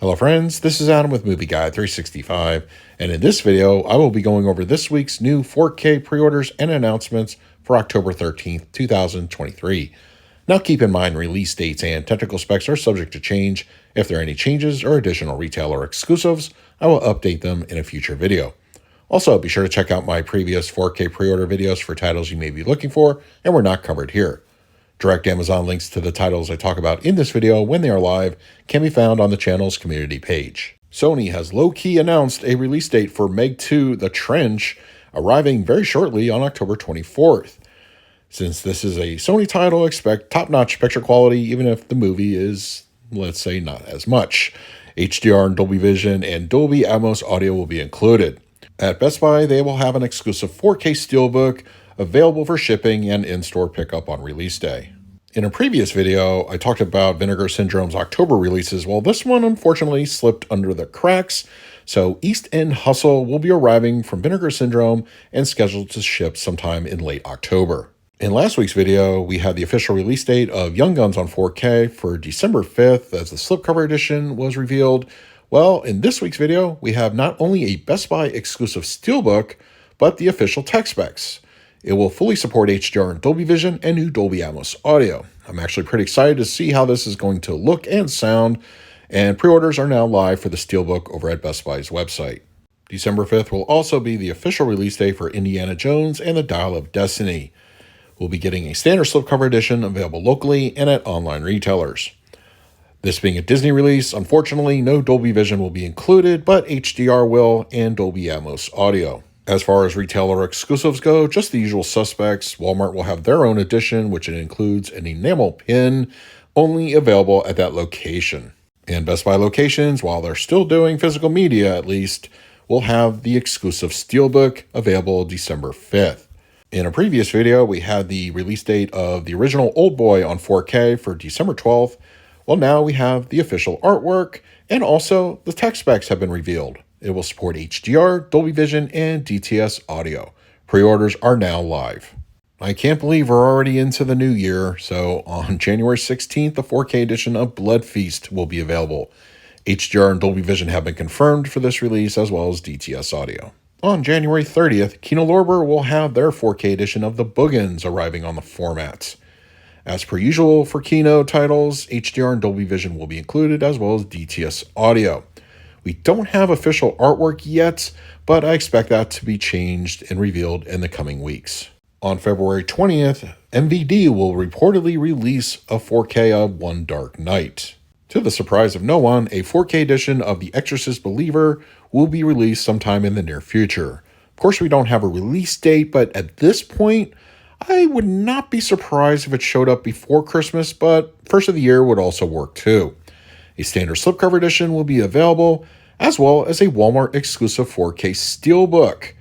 Hello friends, this is Adam with Movie Guide 365, and in this video I will be going over this week's new 4K pre-orders and announcements for October 13th, 2023. Now keep in mind release dates and technical specs are subject to change. If there are any changes or additional retailer exclusives, I will update them in a future video. Also, be sure to check out my previous 4K pre-order videos for titles you may be looking for and were not covered here. Direct Amazon links to the titles I talk about in this video when they are live can be found on the channel's community page. Sony has low-key announced a release date for Meg 2 The Trench, arriving very shortly on October 24th. Since this is a Sony title, expect top-notch picture quality even if the movie is, let's say, not as much. HDR and Dolby Vision and Dolby Atmos audio will be included. At Best Buy, they will have an exclusive 4K Steelbook available for shipping and in-store pickup on release day. In a previous video, I talked about Vinegar Syndrome's October releases. Well, this one unfortunately slipped under the cracks, so East End Hustle will be arriving from Vinegar Syndrome and scheduled to ship sometime in late October. In last week's video, we had the official release date of Young Guns on 4K for December 5th as the slipcover edition was revealed. Well, in this week's video, we have not only a Best Buy exclusive Steelbook, but the official tech specs. It will fully support HDR and Dolby Vision and new Dolby Atmos audio. I'm actually pretty excited to see how this is going to look and sound, and pre-orders are now live for the Steelbook over at Best Buy's website. December 5th will also be the official release day for Indiana Jones and the Dial of Destiny. We'll be getting a standard slipcover edition available locally and at online retailers. This being a Disney release, unfortunately, no Dolby Vision will be included, but HDR will and Dolby Atmos audio. As far as retailer exclusives go, just the usual suspects. Walmart will have their own edition, which includes an enamel pin, only available at that location. And Best Buy locations, while they're still doing physical media at least, will have the exclusive Steelbook available December 5th. In a previous video, we had the release date of the original Oldboy on 4K for December 12th. Well, now we have the official artwork, and also the tech specs have been revealed. It will support HDR, Dolby Vision, and DTS audio. Pre-orders are now live. I can't believe we're already into the new year, so on January 16th, the 4K edition of Blood Feast will be available. HDR and Dolby Vision have been confirmed for this release, as well as DTS audio. On January 30th, Kino Lorber will have their 4K edition of The Boogans arriving on the formats. As per usual for Kino titles, HDR and Dolby Vision will be included, as well as DTS audio. We don't have official artwork yet, but I expect that to be changed and revealed in the coming weeks. On February 20th, MVD will reportedly release a 4K of One Dark Night. To the surprise of no one, a 4K edition of The Exorcist Believer will be released sometime in the near future. Of course, we don't have a release date, but at this point, I would not be surprised if it showed up before Christmas, but first of the year would also work too. A standard slipcover edition will be available, as well as a Walmart exclusive 4K Steelbook.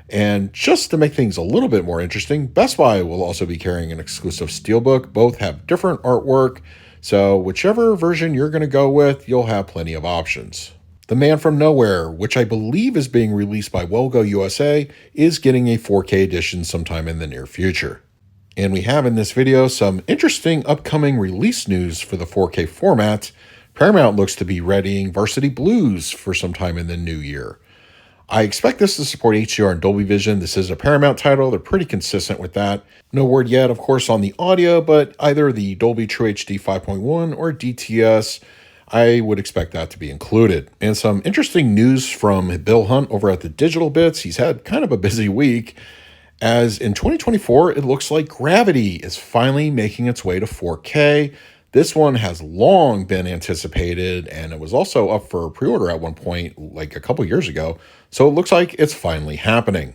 And just to make things a little bit more interesting, Best Buy will also be carrying an exclusive Steelbook. Both have different artwork, so whichever version you're going to go with, you'll have plenty of options. The Man from Nowhere, which I believe is being released by Wellgo USA, is getting a 4K edition sometime in the near future. And we have in this video some interesting upcoming release news for the 4K format. Paramount looks to be readying Varsity Blues for some time in the new year. I expect this to support HDR and Dolby Vision. This is a Paramount title. They're pretty consistent with that. No word yet, of course, on the audio, but either the Dolby True HD 5.1 or DTS, I would expect that to be included. And some interesting news from Bill Hunt over at the Digital Bits. He's had kind of a busy week, as in 2024, it looks like Gravity is finally making its way to 4K. This one has long been anticipated, and it was also up for pre-order at one point, like a couple years ago, so it looks like it's finally happening.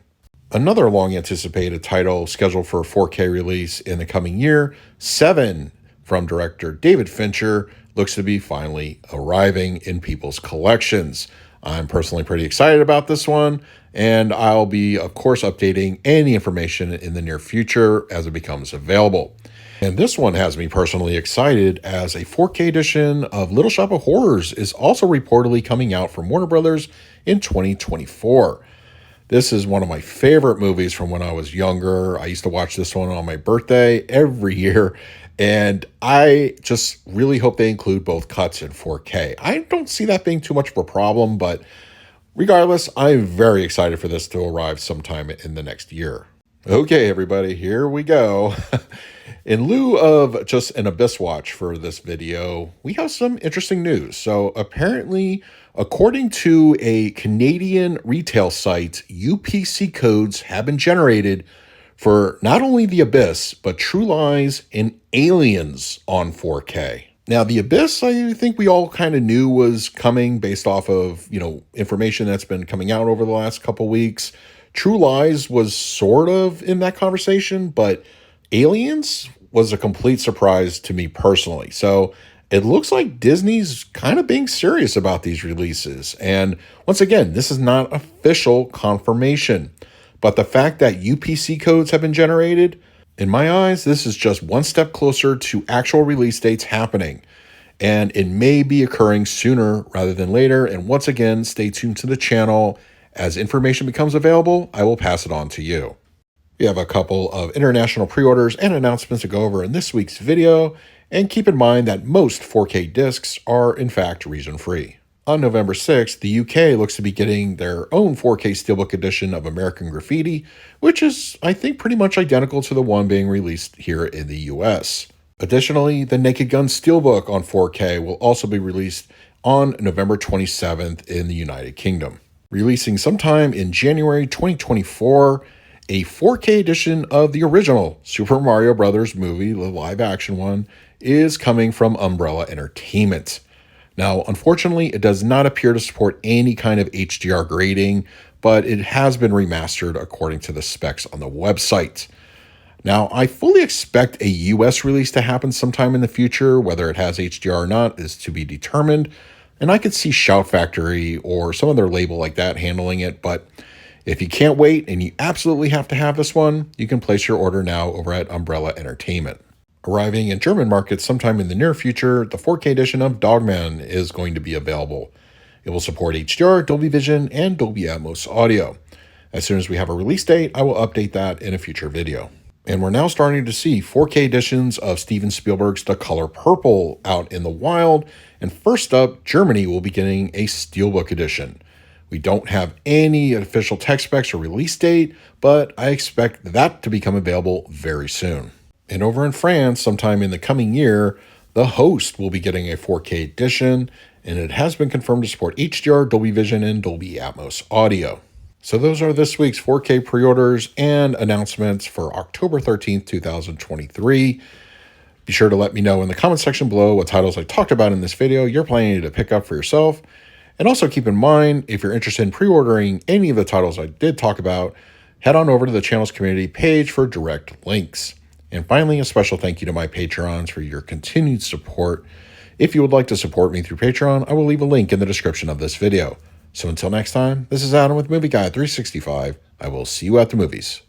Another long-anticipated title scheduled for a 4K release in the coming year, Seven, from director David Fincher, looks to be finally arriving in people's collections. I'm personally pretty excited about this one, and I'll be, of course, updating any information in the near future as it becomes available. And this one has me personally excited, as a 4K edition of Little Shop of Horrors is also reportedly coming out from Warner Brothers in 2024. This is one of my favorite movies from when I was younger. I used to watch this one on my birthday every year, and I just really hope they include both cuts in 4K. I don't see that being too much of a problem, but regardless, I'm very excited for this to arrive sometime in the next year. Okay, everybody, here we go. In lieu of just an Abyss watch for this video, we have some interesting news. So apparently, according to a Canadian retail site, UPC codes have been generated for not only The Abyss, but True Lies and Aliens on 4K. Now, The Abyss, I think we all kind of knew was coming based off of, information that's been coming out over the last couple weeks. True Lies was sort of in that conversation, but Aliens was a complete surprise to me personally. So it looks like Disney's kind of being serious about these releases. And once again, this is not official confirmation, but the fact that UPC codes have been generated, in my eyes, this is just one step closer to actual release dates happening. And it may be occurring sooner rather than later. And once again, stay tuned to the channel. As information becomes available, I will pass it on to you. We have a couple of international pre-orders and announcements to go over in this week's video, and keep in mind that most 4K discs are in fact region-free. On November 6th, the UK looks to be getting their own 4K Steelbook edition of American Graffiti, which is, I think, pretty much identical to the one being released here in the US. Additionally, the Naked Gun Steelbook on 4K will also be released on November 27th in the United Kingdom. Releasing sometime in January 2024, a 4K edition of the original Super Mario Bros. Movie, the live-action one, is coming from Umbrella Entertainment. Now, unfortunately, it does not appear to support any kind of HDR grading, but it has been remastered according to the specs on the website. Now, I fully expect a US release to happen sometime in the future. Whether it has HDR or not is to be determined. And I could see Shout Factory or some other label like that handling it, but if you can't wait and you absolutely have to have this one, you can place your order now over at Umbrella Entertainment. Arriving in German markets sometime in the near future, the 4K edition of Dogman is going to be available. It will support HDR, Dolby Vision, and Dolby Atmos audio. As soon as we have a release date, I will update that in a future video. And we're now starting to see 4K editions of Steven Spielberg's The Color Purple out in the wild. And first up, Germany will be getting a Steelbook edition. We don't have any official tech specs or release date, but I expect that to become available very soon. And over in France, sometime in the coming year, The Host will be getting a 4K edition, and it has been confirmed to support HDR, Dolby Vision, and Dolby Atmos audio. So those are this week's 4K pre-orders and announcements for October 13th, 2023. Be sure to let me know in the comment section below what titles I talked about in this video you're planning to pick up for yourself. And also keep in mind, if you're interested in pre-ordering any of the titles I did talk about, head on over to the channel's community page for direct links. And finally, a special thank you to my Patreons for your continued support. If you would like to support me through Patreon, I will leave a link in the description of this video. So until next time, this is Adam with Movie Guy 365. I will see you at the movies.